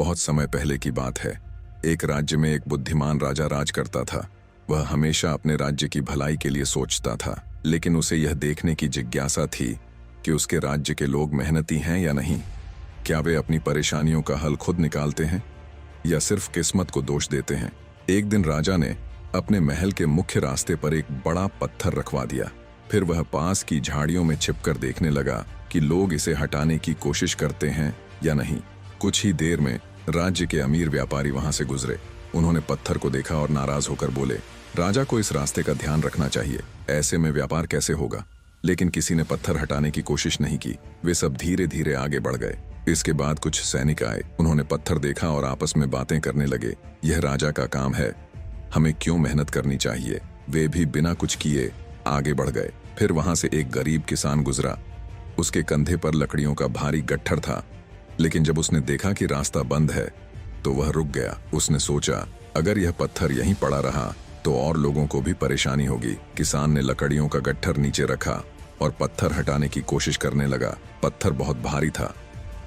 बहुत समय पहले की बात है। एक राज्य में एक बुद्धिमान राजा राज करता था। वह हमेशा अपने राज्य की भलाई के लिए सोचता था, लेकिन उसे यह देखने की जिज्ञासा थी कि उसके राज्य के लोग मेहनती हैं या नहीं। क्या वे अपनी परेशानियों का हल खुद निकालते हैं या सिर्फ किस्मत को दोष देते हैं। एक दिन राजा ने अपने महल के मुख्य रास्ते पर एक बड़ा पत्थर रखवा दिया। फिर वह पास की झाड़ियों में छिपकर देखने लगा कि लोग इसे हटाने की कोशिश करते हैं या नहीं। कुछ ही देर में राज्य के अमीर व्यापारी वहां से गुजरे। उन्होंने पत्थर को देखा और नाराज होकर बोले, राजा को इस रास्ते का ध्यान रखना चाहिए, ऐसे में व्यापार कैसे होगा। लेकिन किसी ने पत्थर हटाने की कोशिश नहीं की। वे सब धीरे धीरे आगे बढ़ गए। इसके बाद कुछ सैनिक आए। उन्होंने पत्थर देखा और आपस में बातें करने लगे। यह राजा का काम है, हमें क्यों मेहनत करनी चाहिए। वे भी बिना कुछ किए आगे बढ़ गए। फिर वहां से एक गरीब किसान गुजरा। उसके कंधे पर लकड़ियों का भारी गट्ठर था, लेकिन जब उसने देखा कि रास्ता बंद है तो वह रुक गया। उसने सोचा, अगर यह पत्थर यहीं पड़ा रहा तो और लोगों को भी परेशानी होगी। किसान ने लकड़ियों का गट्ठर नीचे रखा और पत्थर हटाने की कोशिश करने लगा। पत्थर बहुत भारी था,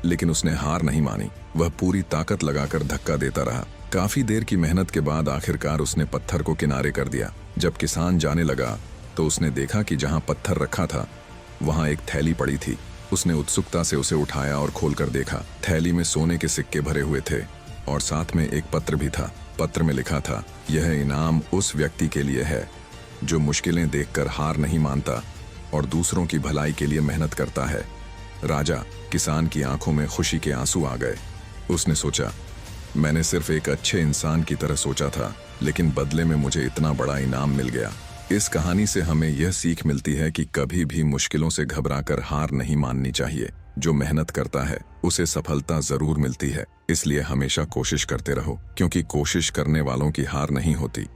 लेकिन उसने हार नहीं मानी। वह पूरी ताकत लगाकर धक्का देता रहा। काफी देर की मेहनत के बाद आखिरकार उसने पत्थर को किनारे कर दिया। जब किसान जाने लगा तो उसने देखा कि जहां पत्थर रखा था वहां एक थैली पड़ी थी। उसने उत्सुकता से उसे उठाया और खोलकर देखा। थैली में सोने के सिक्के भरे हुए थे और साथ में एक पत्र भी था। पत्र में लिखा था, यह इनाम उस व्यक्ति के लिए है जो मुश्किलें देखकर हार नहीं मानता और दूसरों की भलाई के लिए मेहनत करता है। राजा, किसान की आंखों में खुशी के आंसू आ गए। उसने सोचा, मैंने सिर्फ एक अच्छे इंसान की तरह सोचा था, लेकिन बदले में मुझे इतना बड़ा इनाम मिल गया। इस कहानी से हमें यह सीख मिलती है कि कभी भी मुश्किलों से घबराकर हार नहीं माननी चाहिए। जो मेहनत करता है उसे सफलता जरूर मिलती है। इसलिए हमेशा कोशिश करते रहो, क्योंकि कोशिश करने वालों की हार नहीं होती।